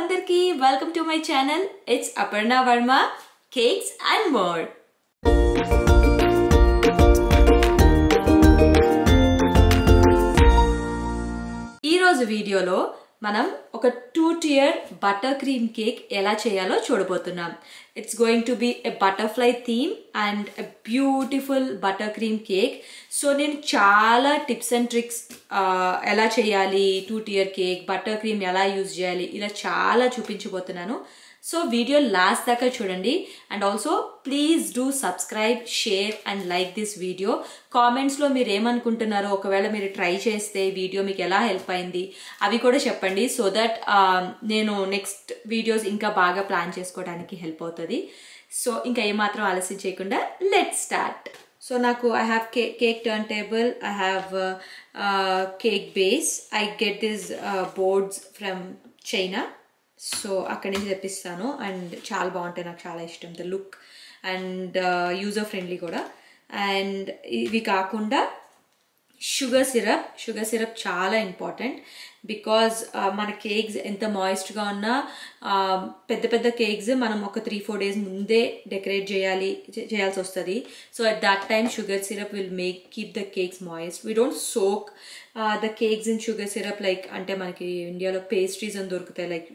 andarki, welcome to my channel. It's Aparna Verma, Cakes and More. ఈ రోజు వీడియోలో మనం ఒక 2-tier buttercream cake ఎలా చేయాలో చూడబోతున్నాం. It's going to be a butterfly theme and a beautiful buttercream cake. So నేను చాలా టిప్స్ అండ్ ట్రిక్స్ ఎలా చేయాలి, 2-tier cake, buttercream ఎలా యూజ్ చేయాలి ఇలా చాలా చూపించబోతున్నాను. సో వీడియో లాస్ట్ దాకా చూడండి. And also please do subscribe, share and like this video. కామెంట్స్లో మీరు ఏమనుకుంటున్నారో, ఒకవేళ మీరు ట్రై చేస్తే వీడియో మీకు ఎలా హెల్ప్ అయింది అవి కూడా చెప్పండి. సో దట్ నేను నెక్స్ట్ వీడియోస్ ఇంకా బాగా ప్లాన్ చేసుకోవడానికి హెల్ప్ అవుతుంది. సో ఇంకా ఏమాత్రం ఆలస్యం చేయకుండా లెట్స్ స్టార్ట్. సో నాకు I have cake turn table, I have cake base. I get this boards from China. So అక్కడి నుంచి తెప్పిస్తాను అండ్ చాలా బాగుంటాయి, నాకు చాలా ఇష్టం the look and user friendly కూడా. అండ్ ఇవి కాకుండా షుగర్ సిరప్ చాలా ఇంపార్టెంట్. బికాజ్ మన కేక్స్ ఎంత మాయిస్ట్గా ఉన్నా పెద్ద పెద్ద కేక్స్ మనం ఒక 3-4 days ముందే డెకరేట్ చేయాల్సి వస్తుంది. So at that time sugar syrup will keep the cakes moist. We don't soak the cakes in sugar syrup like అంటే మనకి ఇండియాలో పేస్ట్రీస్ అని దొరుకుతాయి లైక్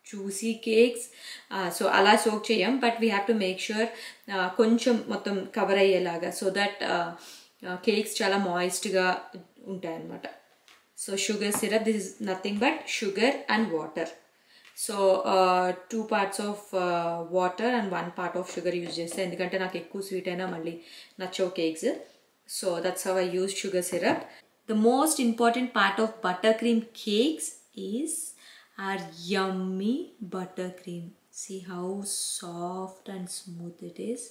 చూసీ కేక్స్. సో అలా సోక్ చేయం, but we have to make sure కొంచెం మొత్తం cover అయ్యేలాగా, సో దట్ కేక్స్ చాలా మాయిస్ట్గా ఉంటాయి అన్నమాట. So sugar syrup, this is nothing but sugar and water. So 2 parts of water and 1 part of sugar use చేస్తాను, ఎందుకంటే నాకు ఎక్కువ స్వీట్ అయినా మళ్ళీ నచ్చవు cakes. So that's how I use sugar syrup. The most important part of butter cream cakes is our yummy buttercream. See how soft and smooth it is.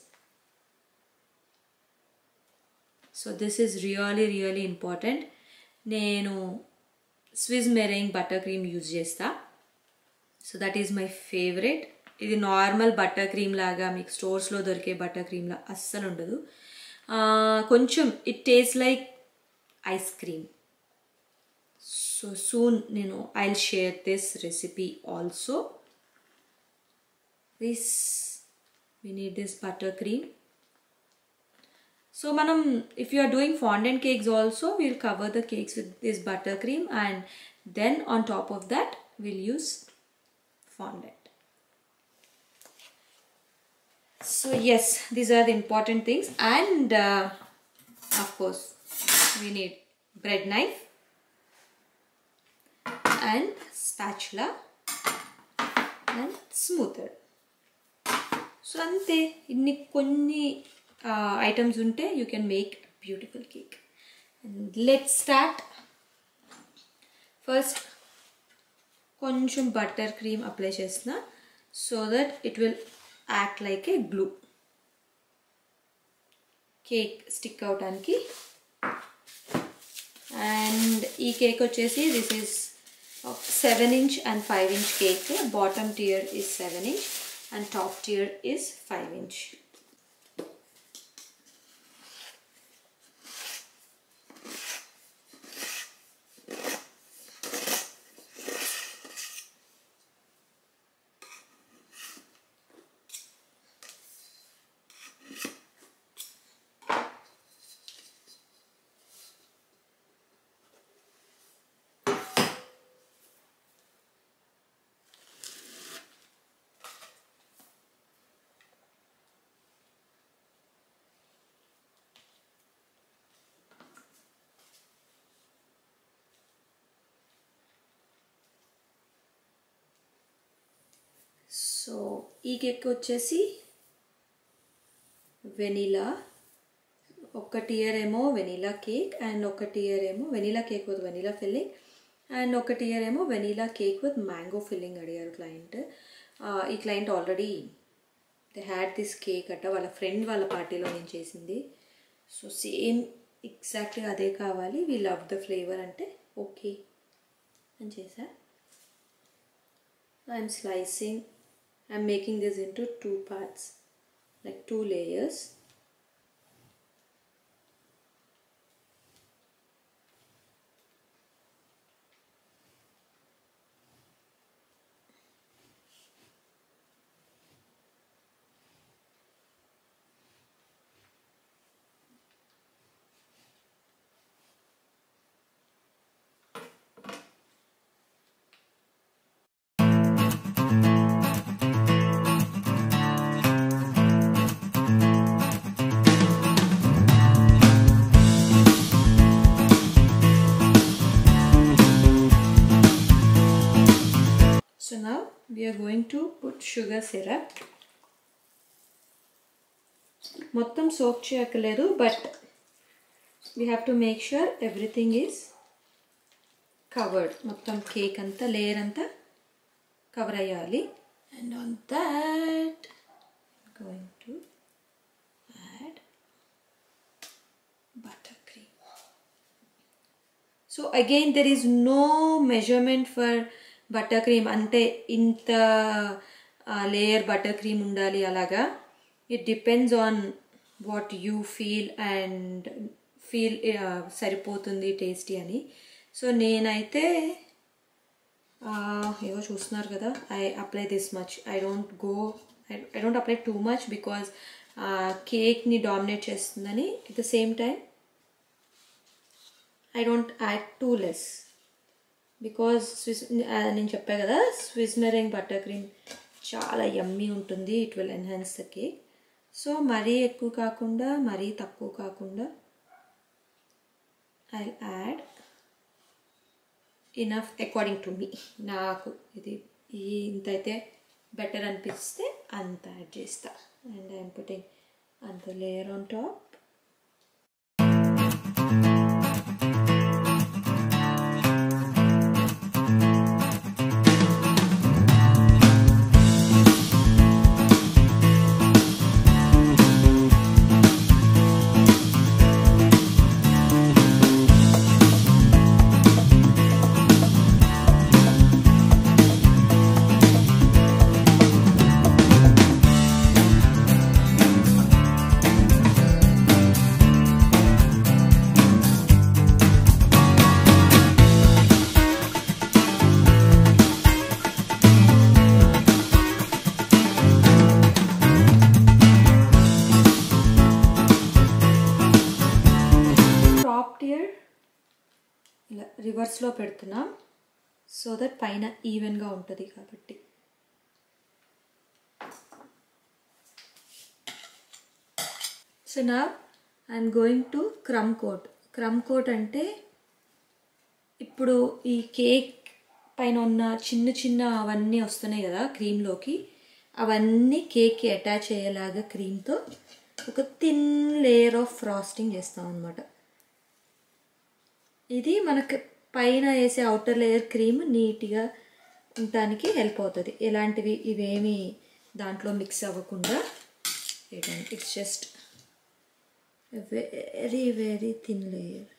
So this is really important. Nenu Swiss meringue buttercream use chesta. So that is my favorite. Idi normal buttercream laga meek stores lo dorike buttercream la assalu undadu. Koncham it tastes like ice cream. So soon, I'll share this recipe also. We need this buttercream. So if you are doing fondant cakes also, we'll cover the cakes with this buttercream, and then on top of that we'll use fondant. So yes, these are the important things, and of course we need bread knife and spatula and smoother. So ante inni konni items unte you can make a beautiful cake. And let's start. First koncham butter cream apply chesna so that it will act like a glue. Cake stick out anki. And ee cake vachesi this is 7-inch and 5-inch cake. Bottom tier is 7-inch and top tier is 5-inch. So ఈ cake వచ్చేసి vanilla, ఒక tear ఏమో vanilla cake and ఒక tear ఏమో vanilla cake with vanilla filling and ఒక tear ఏమో vanilla cake with mango filling అడిగారు client. ఈ client already they had this cake అట, వాళ్ళ ఫ్రెండ్ వాళ్ళ పార్టీలో నేను చేసింది. సో సేమ్ ఎగ్జాక్ట్గా అదే కావాలి, వీ లవ్ ద ఫ్లేవర్ అంటే ఓకే అని చేశా. I'm slicing, I'm making this into 2 parts, like 2 layers. So now we are going to put sugar syrup. మొత్తం సోక్ చేయక్కర్లేదు, but we have to make sure everything is covered. మొత్తం cake అంతా layer అంతా cover అయ్యాలి. And on that I'm going to add buttercream. So again there is no measurement for buttercream. అంటే ఇంత layer buttercream ఉండాలి అలాగా. It depends on what you feel and feel సరిపోతుంది tasty అని. So నేనైతే ఏవో చూస్తున్నారు కదా, I apply this much. I don't apply too much because కేక్ని డామినేట్ చేస్తుందని. At the same time I don't add too less because నేను చెప్పా కదా, స్విస్ మెరింగ్ బటర్ క్రీమ్ చాలా యమ్మీ ఉంటుంది. It will enhance the cake. So మరీ ఎక్కువ కాకుండా మరీ తక్కువ కాకుండా I add enough according to me. నాకు ఇది ఇంత అయితే బెటర్ అనిపిస్తే అంత యాడ్ చేస్తా. అండ్ ఐఎమ్ పుట్టింగ్ అంత లేయర్ ఆన్ టాప్. ఇలా రివర్స్లో పెడుతున్నాం సో దట్ పైన ఈవెన్గా ఉంటుంది కాబట్టి. సో నా I'm going to crumb coat. Crumb coat అంటే ఇప్పుడు ఈ కేక్ పైన ఉన్న చిన్న చిన్న అవన్నీ వస్తున్నాయి కదా క్రీమ్లోకి, అవన్నీ కేక్కి అటాచ్ అయ్యేలాగా క్రీమ్తో ఒక థిన్ లేయర్ ఆఫ్ ఫ్రాస్టింగ్ చేస్తాం అన్నమాట. ఇది మనకు పైన వేసే అవుటర్ లేయర్ క్రీమ్ నీట్గా ఉండటానికి హెల్ప్ అవుతుంది. ఎలాంటివి ఇవేమి దాంట్లో మిక్స్ అవ్వకుండా చేయడానికి. It's just very very thin layer.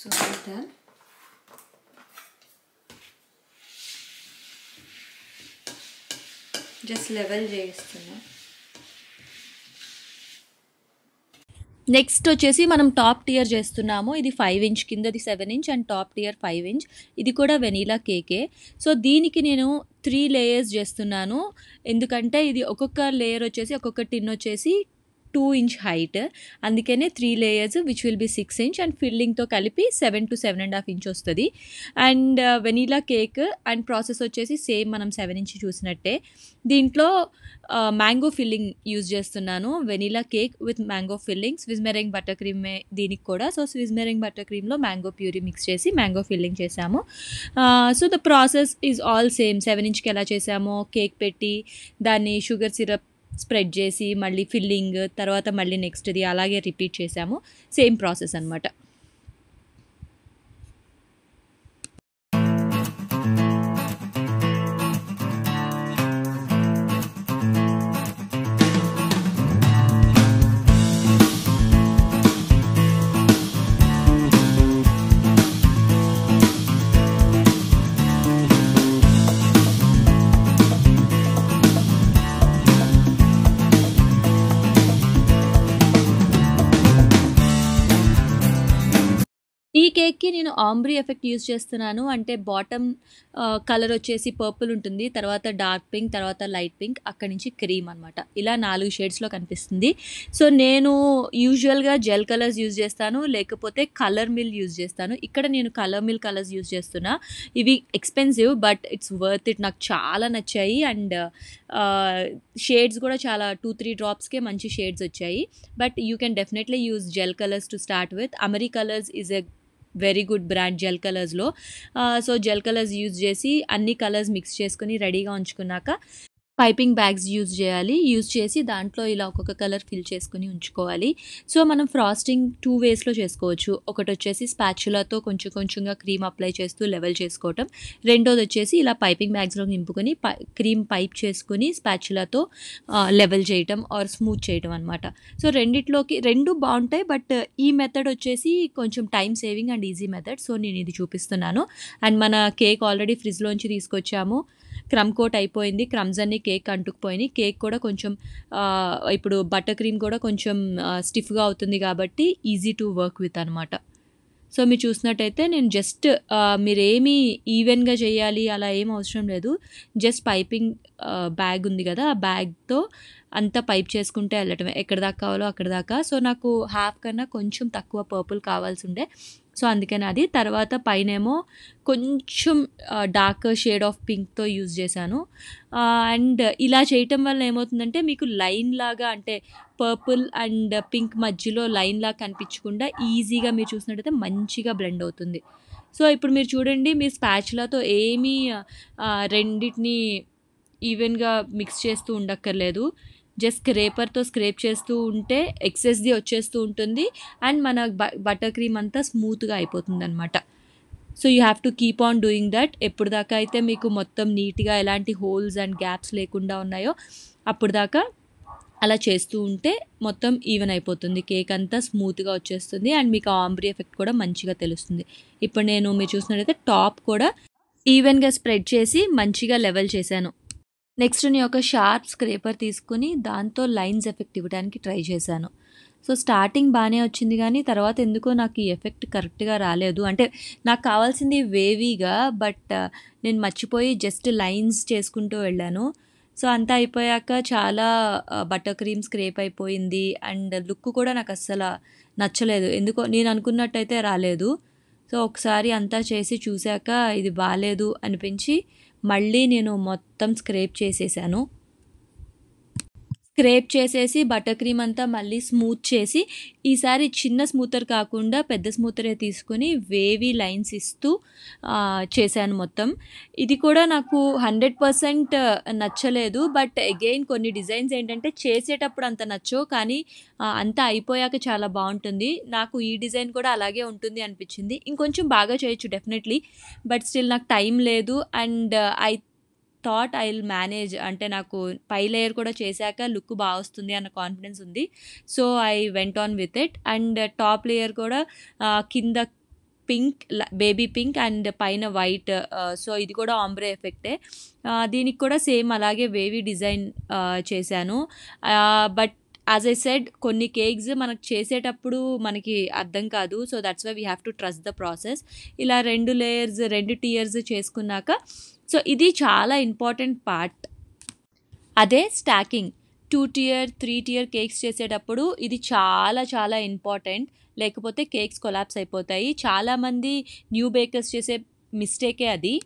So done. Just level చేస్తున్నా. నెక్స్ట్ వచ్చేసి మనం టాప్ టియర్ చేస్తున్నాము. ఇది 5 ఇంచ్, కిందది 7 inch and top tier 5 inch. ఇది కూడా వెనీలా కేకే. సో దీనికి నేను 3 లేయర్స్ చేస్తున్నాను. ఎందుకంటే ఇది ఒక్కొక్క లేయర్ వచ్చేసి, ఒక్కొక్క టిన్ వచ్చేసి 2 ఇంచ్ హైట్. అందుకనే 3 layers which will be 6 inch and ఫిల్లింగ్తో కలిపి 7 to 7.5 ఇంచ్ వస్తుంది. And vanilla cake and process వచ్చేసి సేమ్ మనం 7 ఇంచ్ చూసినట్టే. దీంట్లో మ్యాంగో ఫిల్లింగ్ యూజ్ చేస్తున్నాను. Vanilla cake with mango filling. Swiss meringue butter క్రీమే దీనికి కూడా. సో స్విస్ మెరింగ్ బటర్ క్రీమ్లో మ్యాంగో ప్యూరీ మిక్స్ చేసి మ్యాంగో ఫిల్లింగ్ చేసాము. So the process is all same. 7 ఇంచ్కి ఎలా చేసామో కేక్ పెట్టి దాన్ని షుగర్ సిరప్ స్ప్రెడ్ చేసి మళ్ళీ ఫిల్లింగ్, తర్వాత మళ్ళీ నెక్స్ట్ది అలాగే రిపీట్ చేసాము. సేమ్ ప్రాసెస్ అనమాట. ఈ కేక్కి నేను ఆంబ్రీ ఎఫెక్ట్ యూజ్ చేస్తున్నాను. అంటే బాటమ్ కలర్ వచ్చేసి పర్పుల్ ఉంటుంది, తర్వాత డార్క్ పింక్, తర్వాత లైట్ పింక్, అక్కడి నుంచి క్రీమ్ అనమాట. ఇలా 4 షేడ్స్లో కనిపిస్తుంది. సో నేను యూజువల్గా జెల్ కలర్స్ యూజ్ చేస్తాను, లేకపోతే కలర్ మిల్ యూజ్ చేస్తాను. ఇక్కడ నేను కలర్ మిల్ కలర్స్ యూజ్ చేస్తున్నా. ఇవి expensive but it's worth it. నాకు చాలా నచ్చాయి. అండ్ షేడ్స్ కూడా చాలా 2-3 డ్రాప్స్కే మంచి షేడ్స్ వచ్చాయి. But you can definitely use gel colours to start with. AmeriColor is a very good brand gel కలర్స్లో. సో జెల్ కలర్స్ యూజ్ చేసి అన్ని కలర్స్ మిక్స్ చేసుకుని రెడీగా ఉంచుకున్నాక పైపింగ్ బ్యాగ్స్ యూజ్ చేయాలి. యూజ్ చేసి దాంట్లో ఇలా ఒక్కొక్క కలర్ ఫిల్ చేసుకుని ఉంచుకోవాలి. సో మనం ఫ్రాస్టింగ్ 2 వేస్లో చేసుకోవచ్చు. ఒకటి వచ్చేసి స్పాచులాతో కొంచెం కొంచెంగా క్రీమ్ అప్లై చేస్తూ లెవెల్ చేసుకోవటం. రెండోది వచ్చేసి ఇలా పైపింగ్ బ్యాగ్స్లో నింపుకొని క్రీమ్ పైప్ చేసుకుని స్పాచులాతో లెవెల్ చేయటం ఆర్ స్మూత్ చేయటం అనమాట. సో రెండిట్లోకి 2 బాగుంటాయి. బట్ ఈ మెథడ్ వచ్చేసి కొంచెం time saving and easy method. So నేను ఇది చూపిస్తున్నాను. అండ్ మన కేక్ ఆల్రెడీ ఫ్రిడ్జ్లోంచి తీసుకొచ్చాము. క్రమ్ కోట్ అయిపోయింది. క్రమ్స్ అన్నీ కేక్ అంటుకుపోయినాయి. కేక్ కూడా కొంచెం ఇప్పుడు బటర్ క్రీమ్ కూడా కొంచెం స్టిఫ్గా అవుతుంది కాబట్టి ఈజీ టు వర్క్ విత్ అనమాట. సో మీరు చూసినట్టయితే నేను జస్ట్ మీరేమీ ఈవెన్గా చేయాలి అలా ఏం అవసరం లేదు. జస్ట్ పైపింగ్ బ్యాగ్ ఉంది కదా, ఆ బ్యాగ్తో అంతా పైప్ చేసుకుంటే వెళ్ళటమే, ఎక్కడ దాకా కావాలో అక్కడ దాకా. సో నాకు హాఫ్ కన్నా కొంచెం తక్కువ పర్పుల్ కావాల్సి ఉండే. సో అందుకని అది. తర్వాత పైనేమో కొంచెం డార్క్ షేడ్ ఆఫ్ పింక్తో యూజ్ చేశాను. అండ్ ఇలా చేయటం వల్ల ఏమవుతుందంటే మీకు లైన్ లాగా, అంటే పర్పుల్ అండ్ పింక్ మధ్యలో లైన్ లాగా కనిపించకుండా ఈజీగా మీరు చూసినట్టయితే మంచిగా బ్లెండ్ అవుతుంది. సో ఇప్పుడు మీరు చూడండి, మీరు స్పాచులాతో ఏమీ రెండింటిని ఈవెన్గా మిక్స్ చేస్తూ ఉండక్కర్లేదు. జస్ట్ స్క్రేపర్తో స్క్రేప్ చేస్తూ ఉంటే ఎక్సెస్ది వచ్చేస్తూ ఉంటుంది అండ్ మన బటర్ క్రీమ్ అంతా స్మూత్గా అయిపోతుంది అనమాట. So you have to keep on doing that. ఎప్పుడు దాకా అయితే మీకు మొత్తం నీట్గా ఎలాంటి హోల్స్ అండ్ గ్యాప్స్ లేకుండా ఉన్నాయో అప్పుడు దాకా అలా చేస్తూ ఉంటే మొత్తం ఈవెన్ అయిపోతుంది. కేక్ అంతా స్మూత్గా వచ్చేస్తుంది అండ్ మీకు ఆంబ్రీ ఎఫెక్ట్ కూడా మంచిగా తెలుస్తుంది. ఇప్పుడు మీరు చూసినట్లయితే టాప్ కూడా ఈవెన్గా స్ప్రెడ్ చేసి మంచిగా లెవెల్ చేశాను. నెక్స్ట్ నేను ఒక షార్ప్ స్క్రేపర్ తీసుకుని దాంతో లైన్స్ ఎఫెక్ట్ ఇవ్వడానికి ట్రై చేశాను. సో స్టార్టింగ్ బాగానే వచ్చింది కానీ తర్వాత ఎందుకో నాకు ఈ ఎఫెక్ట్ కరెక్ట్గా రాలేదు. అంటే నాకు కావాల్సింది వేవీగా, బట్ నేను మర్చిపోయి జస్ట్ లైన్స్ చేసుకుంటూ వెళ్ళాను. సో అంతా అయిపోయాక చాలా బటర్ క్రీమ్ స్క్రేప్ అయిపోయింది అండ్ లుక్ కూడా నాకు అస్సలు నచ్చలేదు. ఎందుకో నేను అనుకున్నట్టయితే రాలేదు. సో ఒకసారి అంతా చేసి చూశాక ఇది బాగాలేదు అనిపించి మళ్ళీ నేను మొత్తం స్క్రేప్ చేసేసాను. స్క్రేప్ చేసేసి బటర్ క్రీమ్ అంతా మళ్ళీ స్మూత్ చేసి, ఈసారి చిన్న స్మూతర్ కాకుండా పెద్ద స్మూతరే తీసుకొని వేవీ లైన్స్ ఇస్తూ చేశాను మొత్తం. ఇది కూడా నాకు 100% నచ్చలేదు. బట్ అగైన్ కొన్ని డిజైన్స్ ఏంటంటే చేసేటప్పుడు అంత నచ్చవు, కానీ అంతా అయిపోయాక చాలా బాగుంటుంది. నాకు ఈ డిజైన్ కూడా అలాగే ఉంటుంది అనిపించింది. ఇంకొంచెం బాగా చేయొచ్చు డెఫినెట్లీ, బట్ స్టిల్ నాకు టైం లేదు and thought I will manage. అంటే నాకు పై లేయర్ కూడా చేశాక లుక్ బాగా వస్తుంది అన్న కాన్ఫిడెన్స్ ఉంది. So I went on with it. And top layer కూడా కింద పింక్, బేబీ పింక్ అండ్ పైన వైట్. సో ఇది కూడా ఆంబ్రే ఎఫెక్టే. దీనికి కూడా సేమ్ అలాగే వేవీ డిజైన్ చేశాను. బట్ యాజ్ ఐ సెడ్ కొన్ని కేక్స్ మనకు చేసేటప్పుడు మనకి అర్థం కాదు. So that's why we have to trust the process. ఇలా 2 లేయర్స్ 2 టియర్స్ చేసుకున్నాక సో ఇది చాలా ఇంపార్టెంట్ పార్ట్. అదే స్టాకింగ్ 2 టియర్ 3 టియర్ కేక్స్ చేసేటప్పుడు ఇది చాలా చాలా ఇంపార్టెంట్. లేకపోతే కేక్స్ కొలాప్స్ అయిపోతాయి. చాలామంది న్యూ బేకర్స్ చేసే మిస్టేకే అది.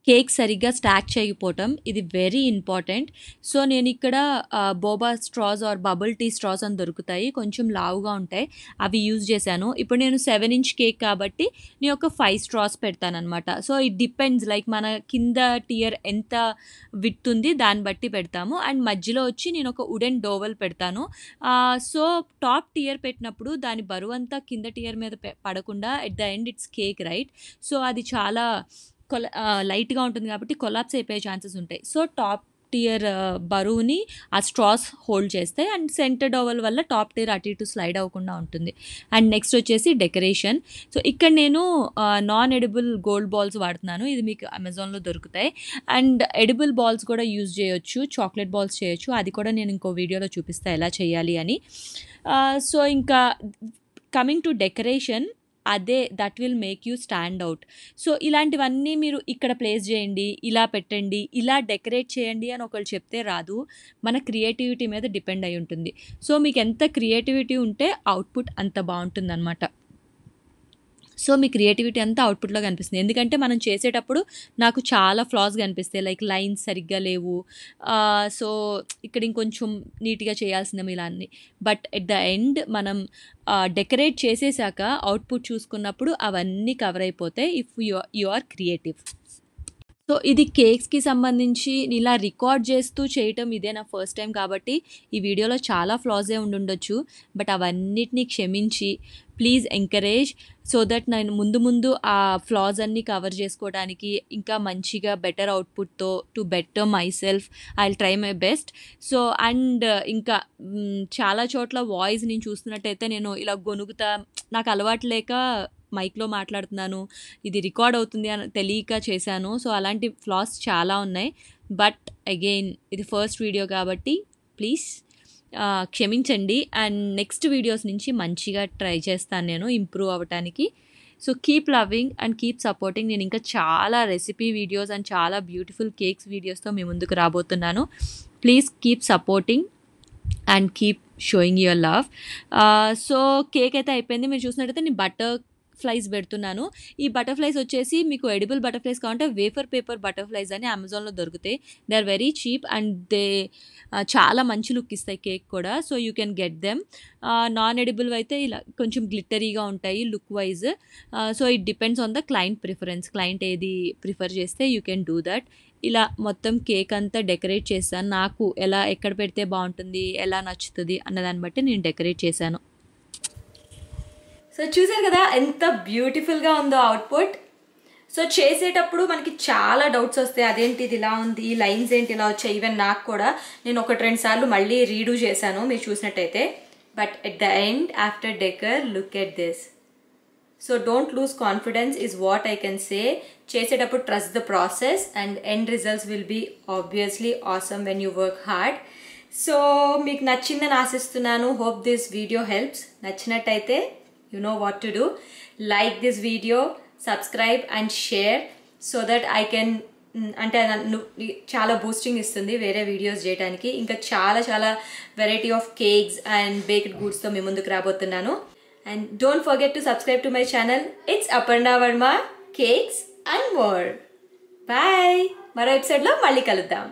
కేక్ సరిగ్గా స్టాక్ చేయకపోవటం ఇది వెరీ ఇంపార్టెంట్. సో నేను ఇక్కడ boba straws or bubble tea straws అని దొరుకుతాయి, కొంచెం లావుగా ఉంటాయి, అవి యూజ్ చేశాను. ఇప్పుడు నేను 7 ఇంచ్ కేక్ కాబట్టి నేను ఒక 5 స్ట్రాస్ పెడతాను అనమాట. సో ఇట్ డిపెండ్స్, లైక్ మన కింద టియర్ ఎంత విడ్త్ ఉంది దాన్ని బట్టి పెడతాము. అండ్ మధ్యలో వచ్చి నేను ఒక వుడెన్ డోవెల్ పెడతాను. సో టాప్ టియర్ పెట్టినప్పుడు దాని బరువు అంతా కింద టియర్ మీద పడకుండా at the end it's cake, right? So అది చాలా లైట్గా ఉంటుంది కాబట్టి కొలాప్స్ అయిపోయే ఛాన్సెస్ ఉంటాయి. సో టాప్ టియర్ బరువుని ఆ స్ట్రాస్ హోల్డ్ చేస్తాయి అండ్ సెంటర్ డోవల్ వల్ల టాప్ టియర్ అటు ఇటు స్లైడ్ అవ్వకుండా ఉంటుంది. అండ్ నెక్స్ట్ వచ్చేసి డెకరేషన్. సో ఇక్కడ నేను నాన్ ఎడిబుల్ గోల్డ్ బాల్స్ వాడుతున్నాను. ఇది మీకు అమెజాన్లో దొరుకుతాయి. అండ్ ఎడిబుల్ బాల్స్ కూడా యూజ్ చేయొచ్చు, చాక్లెట్ బాల్స్ చేయొచ్చు. అది కూడా నేను ఇంకో వీడియోలో చూపిస్తాను ఎలా చేయాలి అని. సో ఇంకా కమింగ్ టు డెకరేషన్, అదే that will make you stand out. So ఇలాంటివన్నీ మీరు ఇక్కడ ప్లేస్ చేయండి, ఇలా పెట్టండి, ఇలా డెకరేట్ చేయండి అని ఒకళ్ళు చెప్తే రాదు. మన క్రియేటివిటీ మీద డిపెండ్ అయి ఉంటుంది. సో మీకు ఎంత క్రియేటివిటీ ఉంటే అవుట్పుట్ అంత బాగుంటుంది అనమాట. సో మీ క్రియేటివిటీ అంతా అవుట్పుట్లో కనిపిస్తుంది. ఎందుకంటే మనం చేసేటప్పుడు నాకు చాలా ఫ్లాస్ కనిపిస్తాయి, లైక్ లైన్స్ సరిగ్గా లేవు, సో ఇక్కడ ఇంకొంచెం నీట్గా చేయాల్సినవి ఇలా అన్ని. బట్ ఎట్ ద ఎండ్ మనం డెకరేట్ చేసేసాక అవుట్పుట్ చూసుకున్నప్పుడు అవన్నీ కవర్ అయిపోతాయి if you are creative. So ఇది కేక్స్కి సంబంధించి ఇలా రికార్డ్ చేస్తూ చేయటం ఇదే నా ఫస్ట్ టైం కాబట్టి ఈ వీడియోలో చాలా ఫ్లాసే ఉండుండొచ్చు. బట్ అవన్నిటిని క్షమించి ప్లీజ్ ఎంకరేజ్, సో దట్ నేను ముందు ఆ ఫ్లాస్ అన్నీ కవర్ చేసుకోవడానికి ఇంకా మంచిగా బెటర్ అవుట్పుట్తో to better myself I will try my best. So and ఇంకా చాలా చోట్ల వాయిస్ నేను చూస్తున్నట్టయితే నేను ఇలా గొనుగుతా, నాకు అలవాటు లేక మైక్లో మాట్లాడుతున్నాను, ఇది రికార్డ్ అవుతుంది అని తెలియక చేశాను. సో అలాంటి ఫ్లాస్ చాలా ఉన్నాయి. బట్ అగైన్ ఇది ఫస్ట్ వీడియో కాబట్టి ప్లీజ్ క్షమించండి. అండ్ నెక్స్ట్ వీడియోస్ నుంచి మంచిగా ట్రై చేస్తాను నేను ఇంప్రూవ్ అవ్వటానికి. So keep loving and keep supporting. నేను ఇంకా చాలా రెసిపీ వీడియోస్ అండ్ చాలా బ్యూటిఫుల్ కేక్స్ వీడియోస్తో మీ ముందుకు రాబోతున్నాను. Please keep supporting and keep showing your love. So cake అయితే అయిపోయింది. మీరు చూసినట్టయితే నేను బటర్ ఫ్లైస్ పెడుతున్నాను. ఈ బటర్ఫ్లైస్ వచ్చేసి మీకు ఎడిబుల్ బటర్ఫ్లైస్ కావాలంటే వేఫర్ పేపర్ బటర్ఫ్లైస్ అని అమెజాన్లో దొరుకుతాయి. They are very cheap and they చాలా మంచి లుక్ ఇస్తాయి కేక్ కూడా. So you can get them. Non edible అయితే ఇలా కొంచెం గ్లిటరీగా ఉంటాయి look wise. So it depends on the client preference. Client ఏది ప్రిఫర్ చేస్తే యూ కెన్ డూ దట్. ఇలా మొత్తం కేక్ అంతా డెకరేట్ చేశాను. నాకు ఎలా ఎక్కడ పెడితే బాగుంటుంది, ఎలా నచ్చుతుంది అన్నదాన్ని బట్టి నేను డెకరేట్ చేశాను. సో చూసారు కదా ఎంత బ్యూటిఫుల్గా ఉందో అవుట్పుట్. సో చేసేటప్పుడు మనకి చాలా డౌట్స్ వస్తాయి, అదేంటి ఇది ఇలా ఉంది, ఈ లైన్స్ ఏంటి ఇలా వచ్చాయి. ఈవెన్ నాకు కూడా నేను 1-2 సార్లు మళ్ళీ రీడూ చేశాను మీరు చూసినట్టయితే. But at the end after decor look at this. So don't lose confidence is what I can say. చేసేటప్పుడు trust the process and end results will be obviously awesome when you work hard. So మీకు నచ్చిందని ఆశిస్తున్నాను. Hope this video helps. నచ్చినట్టయితే you know what to do. Like this video, subscribe and share so that I can అంటే చాలా boosting ఇస్తుంది వేరే videos చేయడానికి. ఇంకా చాలా variety of cakes and baked గూడ్స్తో మీ ముందుకు రాబోతున్నాను. And don't forget to subscribe to my channel. It's Aparna Varma cakes and more. Bye. మరో ఎపిసోడ్లో మళ్ళీ కలుద్దాం.